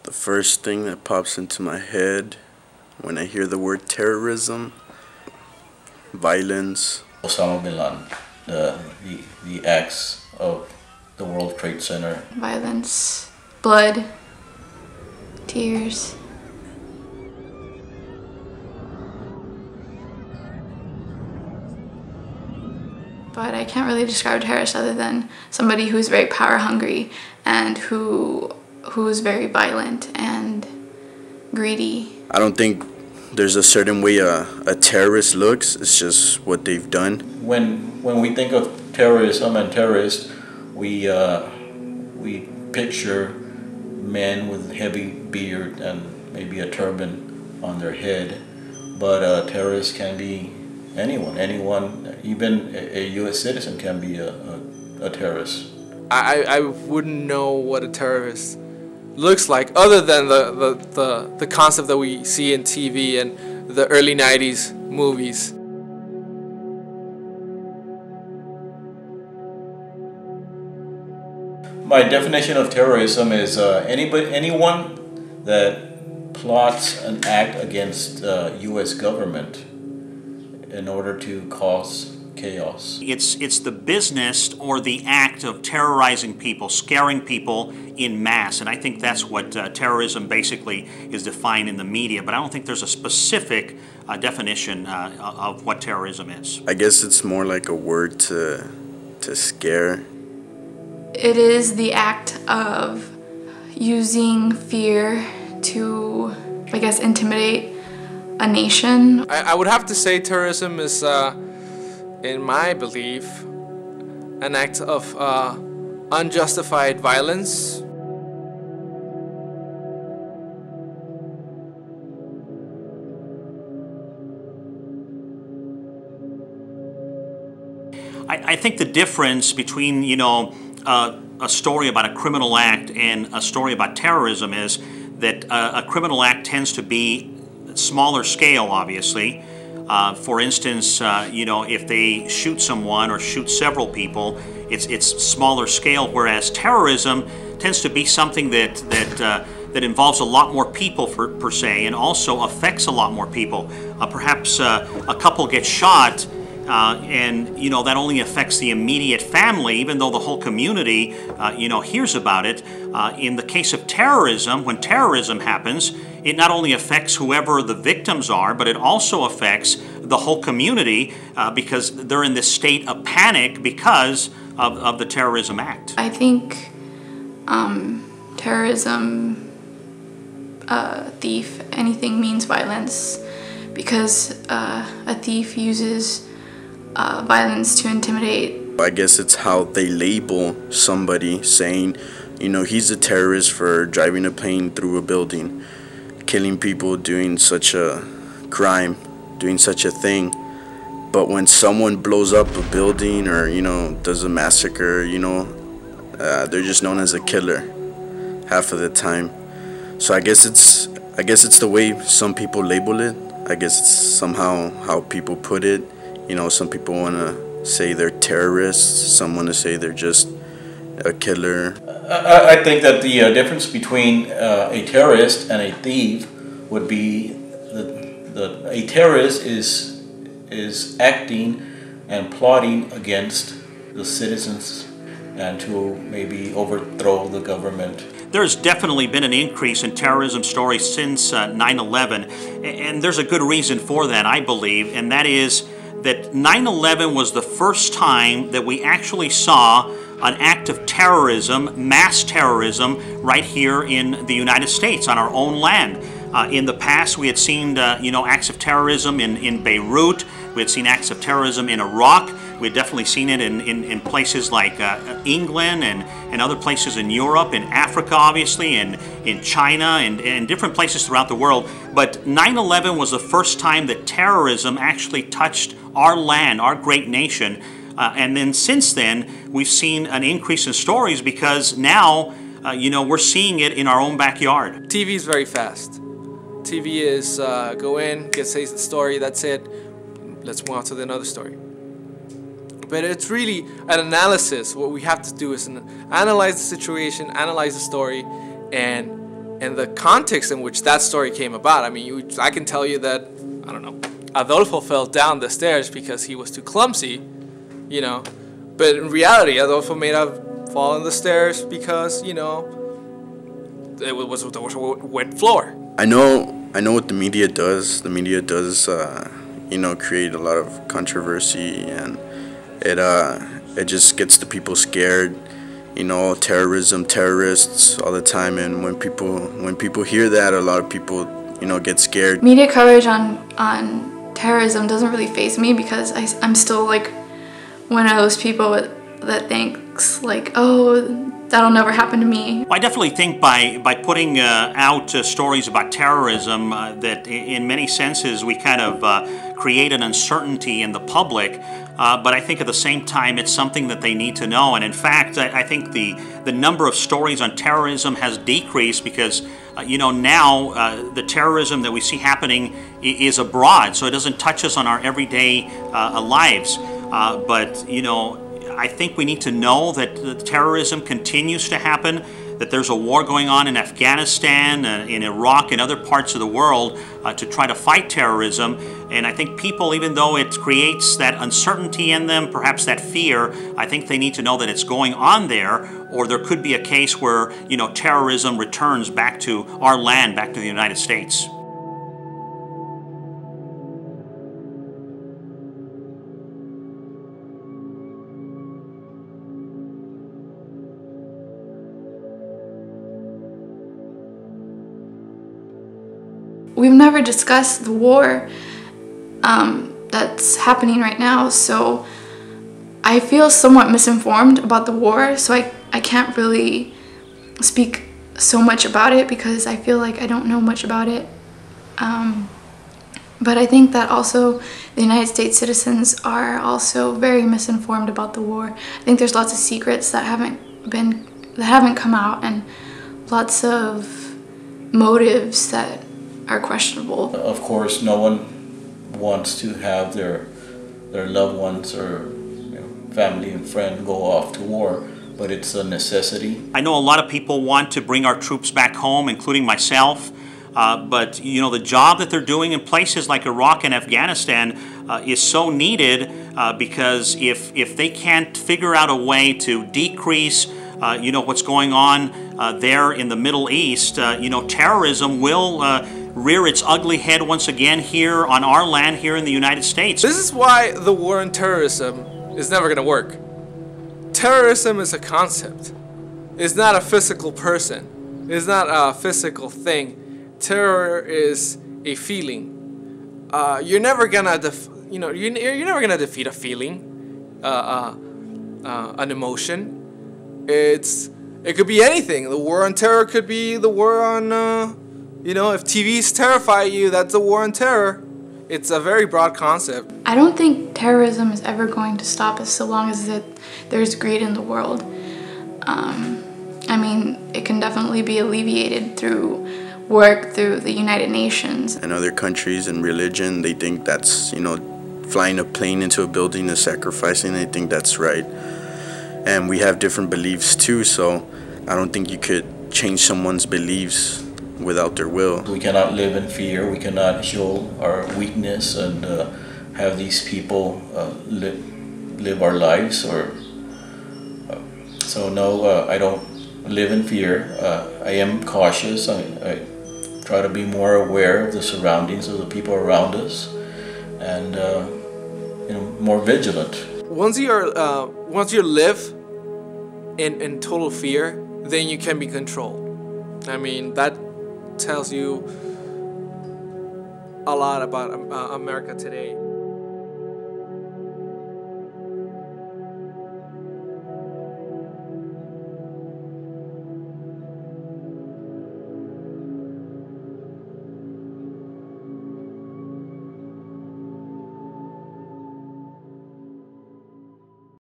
The first thing that pops into my head when I hear the word terrorism, violence. Osama bin Laden, the acts of the World Trade Center. Violence, blood, tears. But I can't really describe a terrorist other than somebody who's very power hungry and who's very violent and greedy. I don't think there's a certain way a terrorist looks. It's just what they've done. When we think of terrorism and terrorists, we picture men with heavy beard and maybe a turban on their head. But a terrorist can be anyone, even a U.S. citizen can be a terrorist. I wouldn't know what a terrorist looks like other than the concept that we see in TV and the early 90s movies. My definition of terrorism is anyone that plots an act against U.S. government in order to cause chaos. It's the business or the act of terrorizing people, scaring people in mass, and I think that's what terrorism basically is defined in the media, but I don't think there's a specific definition of what terrorism is. I guess it's more like a word to scare. It is the act of using fear to, I guess, intimidate a nation. I would have to say terrorism is, in my belief, an act of unjustified violence. I think the difference between, a story about a criminal act and a story about terrorism is that a criminal act tends to be smaller scale, obviously. For instance, if they shoot someone or shoot several people, it's smaller scale, whereas terrorism tends to be something that involves a lot more people per se, and also affects a lot more people. Perhaps a couple gets shot, and that only affects the immediate family, even though the whole community hears about it. In the case of terrorism, when terrorism happens, it not only affects whoever the victims are, but it also affects the whole community because they're in this state of panic because of the terrorism act. I think terrorism, thief, anything means violence, because a thief uses violence to intimidate. I guess it's how they label somebody, saying, he's a terrorist for driving a plane through a building, killing people, doing such a crime, doing such a thing. But when someone blows up a building or, does a massacre, they're just known as a killer half of the time. So I guess it's the way some people label it. I guess it's somehow how people put it. Some people want to say they're terrorists, some want to say they're just a killer. I think that the difference between a terrorist and a thief would be a terrorist is acting and plotting against the citizens and to maybe overthrow the government. There's definitely been an increase in terrorism stories since 9/11, and there's a good reason for that, I believe, and that is that 9/11 was the first time that we actually saw an act of terrorism, mass terrorism, right here in the United States, on our own land. In the past, we had seen, acts of terrorism in Beirut. We had seen acts of terrorism in Iraq. We had definitely seen it in places like England and other places in Europe, in Africa, obviously, and in China, and different places throughout the world. But 9/11 was the first time that terrorism actually touched our land, our great nation. And then since then, we've seen an increase in stories because now, we're seeing it in our own backyard. TV is very fast. TV is go in, get say the story, that's it. Let's move on to another story. But it's really an analysis. What we have to do is analyze the situation, analyze the story, and and the context in which that story came about. I mean, I can tell you that, I don't know, Adolfo fell down the stairs because he was too clumsy, you know. But in reality, Adolfo may have fallen the stairs because, you know, there was a wet floor. I know what the media does. The media does, you know, create a lot of controversy, and it just gets the people scared. You know, terrorism, terrorists all the time, and when people hear that, a lot of people, you know, get scared. Media coverage on terrorism doesn't really faze me because I'm still like one of those people that thinks like, oh, that'll never happen to me. Well, I definitely think by putting out stories about terrorism that in many senses we kind of create an uncertainty in the public, but I think at the same time it's something that they need to know. And in fact, I think the number of stories on terrorism has decreased because you know, now the terrorism that we see happening is abroad, so it doesn't touch us on our everyday lives. But you know, I think we need to know that the terrorism continues to happen, that there's a war going on in Afghanistan, in Iraq, and other parts of the world to try to fight terrorism. And I think people, even though it creates that uncertainty in them, perhaps that fear, I think they need to know that it's going on there, or there could be a case where, you know, terrorism returns back to our land, back to the United States. We've never discussed the war that's happening right now, so I feel somewhat misinformed about the war, so I can't really speak so much about it because I feel like I don't know much about it. But I think that also the United States citizens are also very misinformed about the war. I think there's lots of secrets that haven't come out, and lots of motives that are questionable. Of course, no one wants to have their loved ones or, you know, family and friend go off to war, but it's a necessity. I know a lot of people want to bring our troops back home, including myself. But you know, the job that they're doing in places like Iraq and Afghanistan is so needed because if they can't figure out a way to decrease you know, what's going on there in the Middle East, you know, terrorism will rear its ugly head once again here on our land, here in the United States. This is why the war on terrorism is never going to work. Terrorism is a concept. It's not a physical person. It's not a physical thing. Terror is a feeling. You're never gonna you're never gonna defeat a feeling, an emotion. It could be anything. The war on terror could be the war on you know, if TVs terrify you, that's a war on terror. It's a very broad concept. I don't think terrorism is ever going to stop us so long as there's greed in the world. I mean, it can definitely be alleviated through work, through the United Nations. In other countries and religion, they think that's, you know, flying a plane into a building is sacrificing. They think that's right. And we have different beliefs too, so I don't think you could change someone's beliefs without their will. We cannot live in fear. We cannot show our weakness and have these people live our lives. So no, I don't live in fear. I am cautious. I try to be more aware of the surroundings of the people around us, and you know, more vigilant. Once you live in total fear, then you can be controlled. I mean, that tells you a lot about America today.